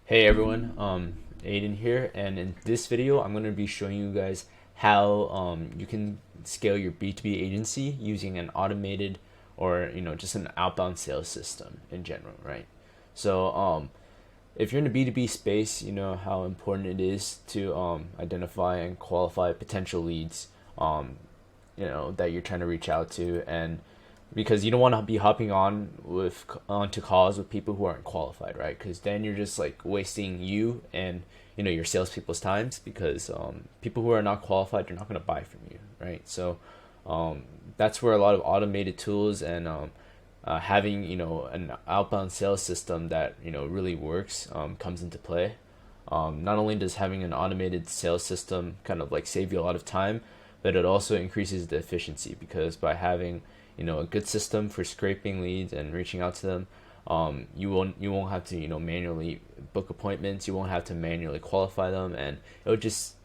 Hey everyone, Aiden here, and in this video, I'm going to be showing you guys how you can scale your B2B agency using an automated or just an outbound sales system in general, right? So if you're in the B2B space, you know how important it is to identify and qualify potential leads, um, that you're trying to reach out to, and because you don't want to be hopping onto calls with people who aren't qualified, right? Because then you're just like wasting you and your salespeople's times, because people who are not qualified, they're not going to buy from you, right? So that's where a lot of automated tools and having an outbound sales system that really works comes into play. Not only does having an automated sales system kind of like save you a lot of time, but it also increases the efficiency, because by having a good system for scraping leads and reaching out to them, you won't have to manually book appointments. You won't have to manually qualify them, and it would just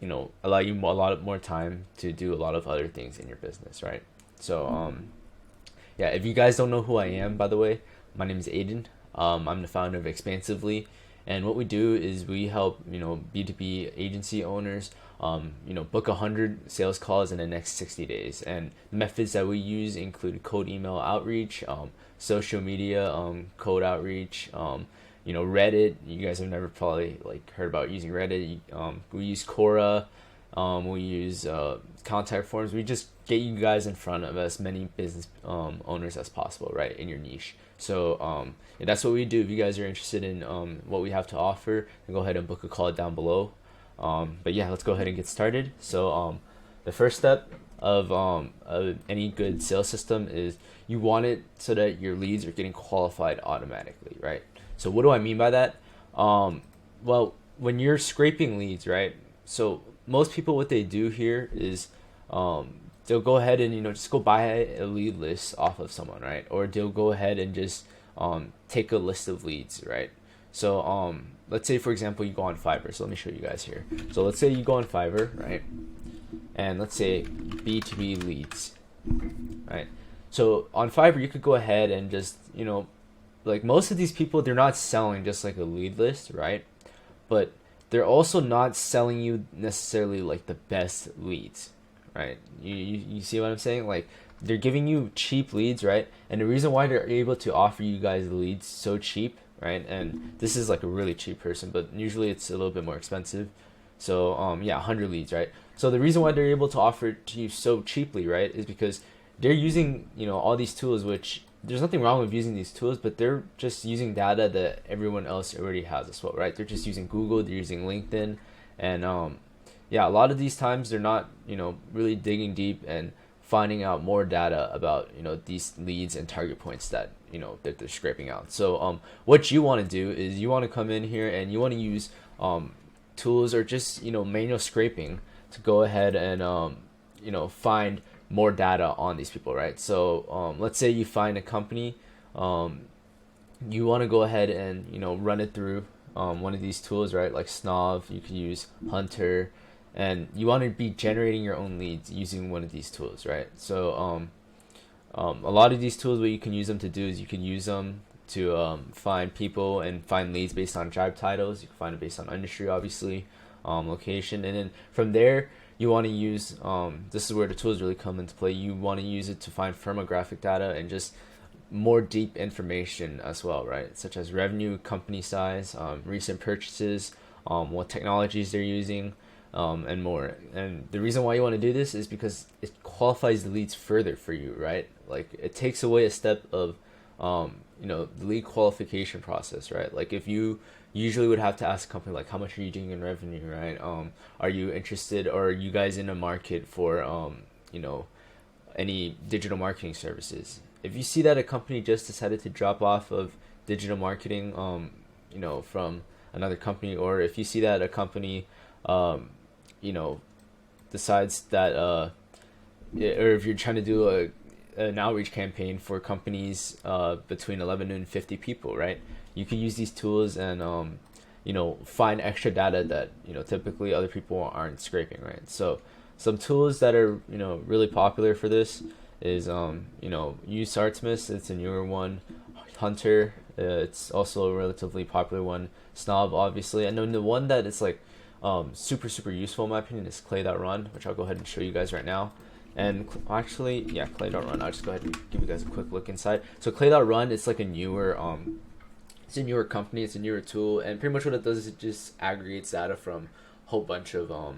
allow you a lot more time to do a lot of other things in your business, right? So yeah, if you guys don't know who I am, by the way, my name is Aiden. I'm the founder of Expansively, and what we do is we help B2B agency owners book 100 sales calls in the next 60 days. And the methods that we use include cold email outreach, social media, cold outreach, Reddit. You guys have never probably like heard about using Reddit. We use Quora. We use contact forms. We just get you guys in front of as many business owners as possible, right, in your niche. So yeah, that's what we do. If you guys are interested in what we have to offer, then go ahead and book a call down below. But yeah, let's go ahead and get started. So the first step of any good sales system is you want it so that your leads are getting qualified automatically, right? So what do I mean by that? Well, when you're scraping leads, right? So most people, what they do here is they'll go ahead and just go buy a lead list off of someone, right? Or they'll go ahead and just take a list of leads, right? So let's say, for example, you go on Fiverr. So let me show you guys here. So let's say you go on Fiverr, right? And let's say B2B leads, right? So on Fiverr, you could go ahead and just like most of these people, they're not selling just like a lead list, right? But they're also not selling you necessarily like the best leads, right? You see what I'm saying? Like, they're giving you cheap leads, right? And the reason why they're able to offer you guys leads so cheap, right? And this is like a really cheap person, but usually it's a little bit more expensive. So yeah, 100 leads, right? So the reason why they're able to offer it to you so cheaply, right, is because they're using all these tools, which there's nothing wrong with using these tools, but they're just using data that everyone else already has as well, right? They're just using Google, they're using LinkedIn, and yeah, a lot of these times they're not really digging deep and finding out more data about these leads and target points that that they're scraping out. So what you want to do is you want to come in here and you want to use tools or just manual scraping to go ahead and find more data on these people, right? So let's say you find a company, you want to go ahead and run it through one of these tools, right? Like Snov, you could use Hunter, and you want to be generating your own leads using one of these tools, right? So a lot of these tools, what you can use them to do is you can use them to find people and find leads based on job titles. You can find it based on industry, obviously, location, and then from there you want to use this is where the tools really come into play. You want to use it to find firmographic data and just more deep information as well, right? Such as revenue, company size, recent purchases, what technologies they're using, and more. And the reason why you want to do this is because it qualifies the leads further for you, right? Like, it takes away a step of the lead qualification process, right? Like, if you usually would have to ask a company like, how much are you doing in revenue, right? Are you interested, or are you guys in a market for any digital marketing services? If you see that a company just decided to drop off of digital marketing from another company, or if you see that a company you know decides that or if you're trying to do an outreach campaign for companies between 11 and 50 people, right? You can use these tools and find extra data that typically other people aren't scraping, right? So some tools that are really popular for this is use Artemis. It's a newer one. Hunter It's also a relatively popular one. Snob, obviously, and then the one that is like super useful in my opinion is Clay.run, which I'll go ahead and show you guys right now. And actually, yeah, Clay.run. I'll just go ahead and give you guys a quick look inside. So Clay.run, it's like a newer it's a newer company, it's a newer tool, and pretty much what it does is it just aggregates data from a whole bunch of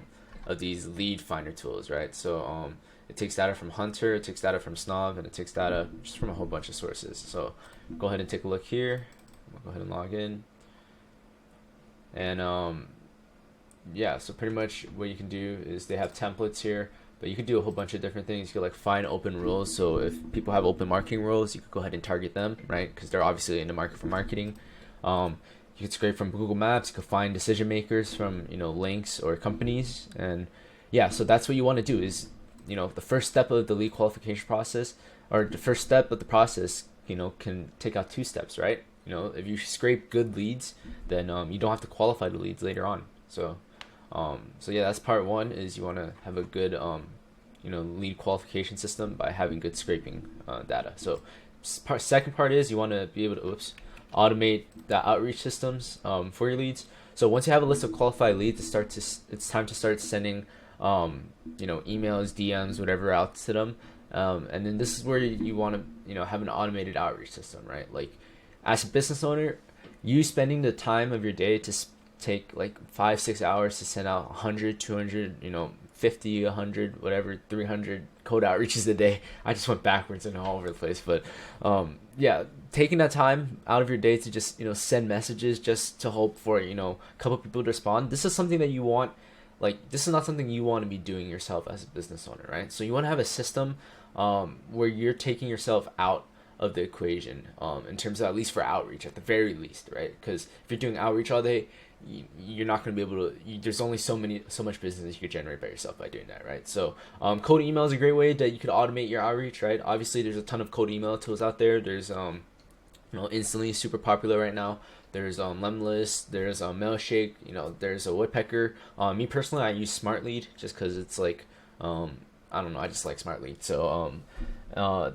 these lead finder tools, right? So it takes data from Hunter, it takes data from Snob, and it takes data just from a whole bunch of sources. So go ahead and take a look here. I'll go ahead and log in. And yeah, so pretty much what you can do is they have templates here, but you can do a whole bunch of different things. You can like find open roles. So if people have open marketing roles, you could go ahead and target them, right? Because they're obviously in the market for marketing. You could scrape from Google Maps. You could find decision makers from links or companies, and yeah, so that's what you want to do. Is the first step of the lead qualification process, or the first step of the process, can take out two steps, right? If you scrape good leads, then you don't have to qualify the leads later on. So yeah, that's part one. Is you want to have a good lead qualification system by having good scraping data. So second part is you want to be able to automate the outreach systems for your leads. So once you have a list of qualified leads, it's time to start sending emails, DMs, whatever out to them. And then this is where you want to have an automated outreach system, right? Like as a business owner, you spending the time of your day to take like 5-6 hours to send out 100, 200, 50, 100, whatever, 300 code outreaches a day. I just went backwards and all over the place, but yeah, taking that time out of your day to just send messages just to hope for a couple people to respond. This is something that you want. Like, this is not something you want to be doing yourself as a business owner, right? So you want to have a system where you're taking yourself out of the equation in terms of, at least for outreach, at the very least, right? Because if you're doing outreach all day, you're not going to be able to. There's only so much business you could generate by yourself by doing that, right? So cold email is a great way that you could automate your outreach, right? Obviously, there's a ton of cold email tools out there. There's Instantly super popular right now. There's Lemlist, there's Mailshake, there's a Woodpecker. Me personally, I use SmartLead just because it's like I don't know, I just like SmartLead. So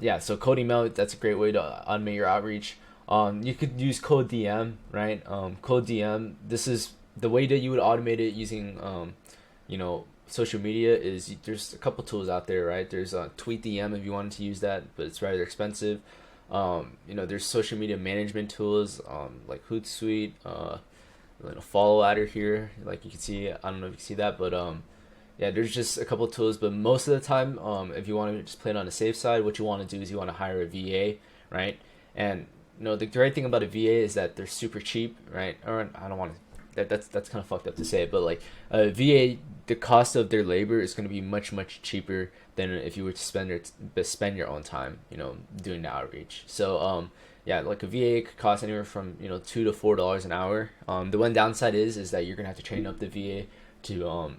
yeah, so cold email, that's a great way to automate your outreach. You could use Code DM, right? Code DM, this is the way that you would automate it using social media. Is there's a couple tools out there, right? There's Tweet DM if you wanted to use that, but it's rather expensive. There's social media management tools like Hootsuite, Follow Adder here, like you can see. I don't know if you can see that, but yeah, there's just a couple tools. But most of the time, if you want to just play it on the safe side, what you want to do is you want to hire a VA, right? And the great thing about a VA is that they're super cheap, right? Or I don't want to. That's kind of fucked up to say, but like a VA, the cost of their labor is going to be much cheaper than if you were to spend your own time, doing the outreach. So yeah, like a VA could cost anywhere from $2 to $4 an hour. The one downside is that you're gonna have to train up the VA to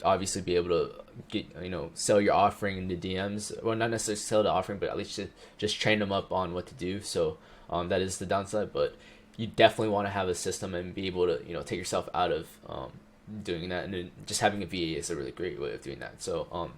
obviously be able to get sell your offering in the DMs. Well, not necessarily sell the offering, but at least just train them up on what to do. So that is the downside, but you definitely want to have a system and be able to take yourself out of doing that, and then just having a VA is a really great way of doing that. So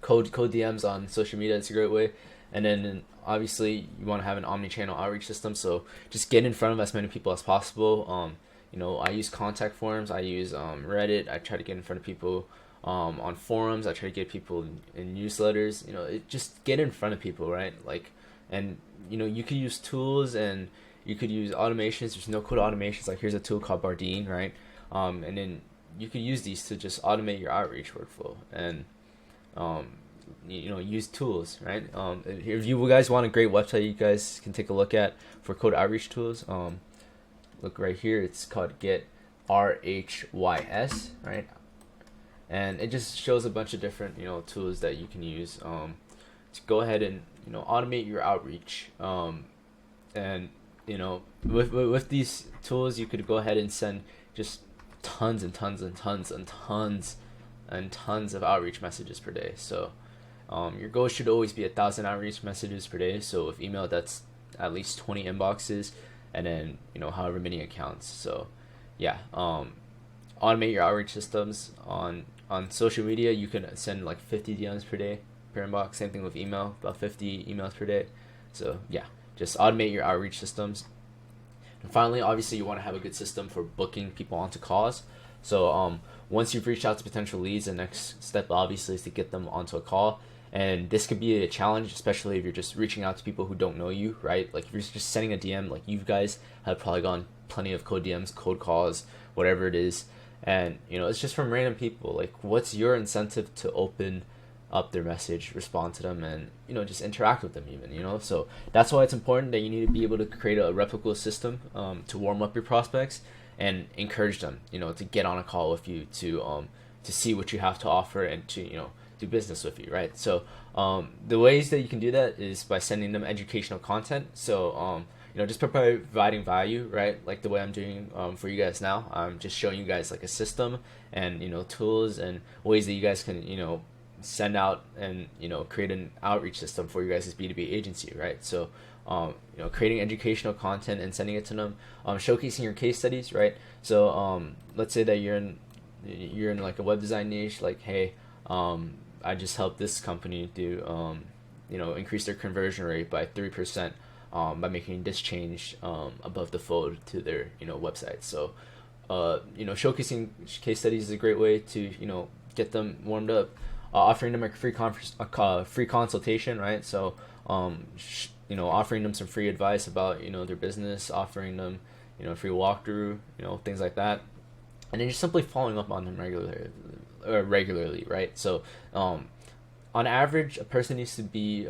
code DMs on social media is a great way. And then obviously you want to have an omni-channel outreach system, so just get in front of as many people as possible. I use contact forms, I use Reddit, I try to get in front of people on forums, I try to get people in newsletters. Just get in front of people, right? Like, and you could use tools and you could use automations. There's no code automations. Like, here's a tool called Bardeen, right? And then you could use these to just automate your outreach workflow and use tools, right? If you guys want a great website you guys can take a look at for code outreach tools, look right here. It's called Get RHYS, right? And it just shows a bunch of different tools that you can use to go ahead and automate your outreach. And with these tools, you could go ahead and send just tons and tons and tons and tons and tons of outreach messages per day. So your goal should always be 1,000 outreach messages per day. So with email, that's at least 20 inboxes, and then however many accounts. So yeah, automate your outreach systems. On social media, you can send like 50 DMs per day per inbox. Same thing with email, about 50 emails per day. So yeah, just automate your outreach systems. And finally, obviously, you want to have a good system for booking people onto calls. So once you've reached out to potential leads, the next step obviously is to get them onto a call. And this could be a challenge, especially if you're just reaching out to people who don't know you, right? Like if you're just sending a DM, like you guys have probably gone plenty of cold DMs, cold calls, whatever it is. And, it's just from random people. Like, what's your incentive to open up their message, respond to them, and, just interact with them even. So that's why it's important that you need to be able to create a replicable system to warm up your prospects and encourage them, to get on a call with you, to see what you have to offer and to, do business with you, right? So the ways that you can do that is by sending them educational content. So just providing value, right? Like the way I'm doing for you guys now. I'm just showing you guys like a system and tools and ways that you guys can send out and create an outreach system for you guys as B2B agency, right? So creating educational content and sending it to them, showcasing your case studies, right? So let's say that you're in like a web design niche, like, hey, I just helped this company do increase their conversion rate by 3% by making this change above the fold to their website. So showcasing case studies is a great way to get them warmed up. Offering them a free consultation, right? So offering them some free advice about their business, offering them free walkthrough, things like that, and then just simply following up on them regularly, right? So on average, a person needs to be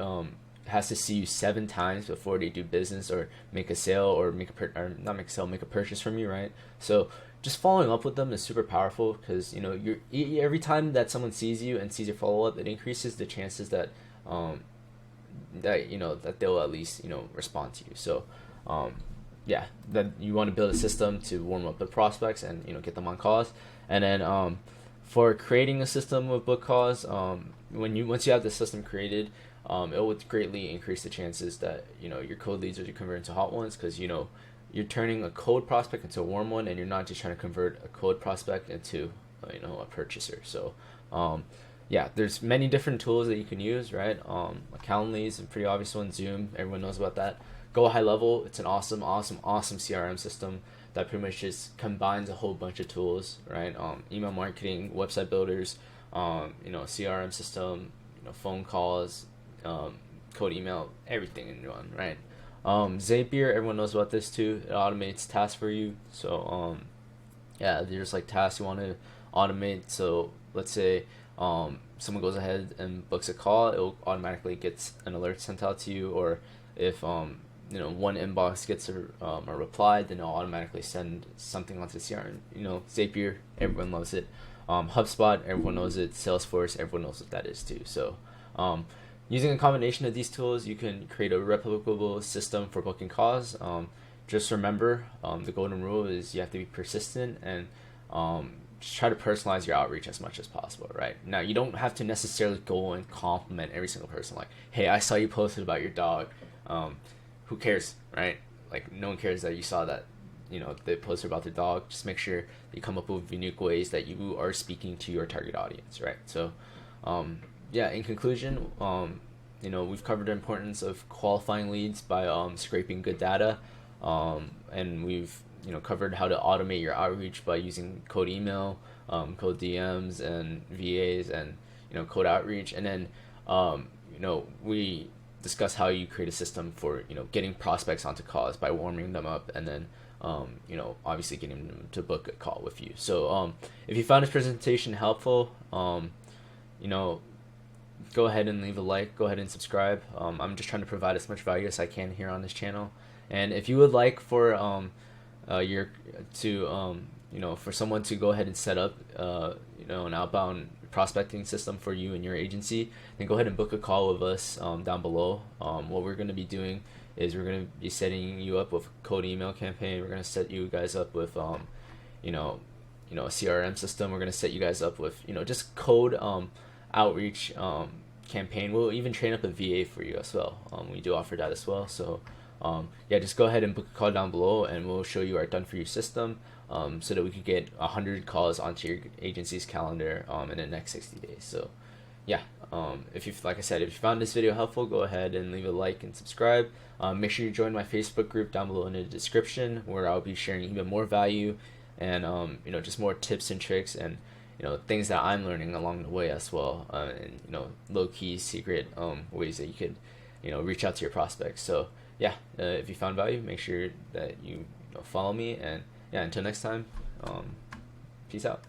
has to see you 7 times before they do business or make a sale or make a purchase from you, right? So just following up with them is super powerful because you're every time that someone sees you and sees your follow up, it increases the chances that that they'll at least respond to you. So that you want to build a system to warm up the prospects and get them on calls. And then for creating a system of book calls, once you have the system created, it would greatly increase the chances that your cold leads will convert into hot ones, because you're turning a cold prospect into a warm one, and you're not just trying to convert a cold prospect into a purchaser. So there's many different tools that you can use, right? Calendly is a pretty obvious one. Zoom, everyone knows about that. Go High Level, it's an awesome CRM system that pretty much just combines a whole bunch of tools, right? Email marketing, website builders, CRM system, phone calls, code email, everything in one, right? Zapier, everyone knows about this too. It automates tasks for you. So there's like tasks you want to automate. So let's say someone goes ahead and books a call, it will automatically get an alert sent out to you. Or if one inbox gets a reply, then it'll automatically send something onto the CRM. Zapier, everyone loves it. HubSpot, everyone knows it. Salesforce, everyone knows what that is too. So using a combination of these tools, you can create a replicable system for booking calls. Just remember, the golden rule is you have to be persistent and just try to personalize your outreach as much as possible, right? Now, you don't have to necessarily go and compliment every single person. Like, hey, I saw you posted about your dog. Who cares, right? Like, no one cares that you saw that, they posted about their dog. Just make sure you come up with unique ways that you are speaking to your target audience, right? So, in conclusion, we've covered the importance of qualifying leads by scraping good data, and we've covered how to automate your outreach by using cold email, cold DMs, and VAs, and cold outreach. And then we discuss how you create a system for getting prospects onto calls by warming them up, and then obviously getting them to book a call with you. So if you found this presentation helpful, go ahead and leave a like, go ahead and subscribe. I'm just trying to provide as much value as I can here on this channel. And if you would like for for someone to go ahead and set up an outbound prospecting system for you and your agency, then go ahead and book a call with us down below. What we're going to be doing is we're going to be setting you up with a cold email campaign. We're going to set you guys up with a CRM system. We're going to set you guys up with just cold outreach campaign. We'll even train up a VA for you as well. We do offer that as well. So just go ahead and book a call down below, and we'll show you our done for you system, so that we could get 100 calls onto your agency's calendar in the next 60 days. So yeah, if you, like I said, if you found this video helpful, go ahead and leave a like and subscribe. Make sure you join my Facebook group down below in the description, where I'll be sharing even more value and just more tips and tricks and things that I'm learning along the way as well, and low key secret ways that you could reach out to your prospects. So yeah, if you found value, make sure that you follow me, and yeah, until next time, peace out.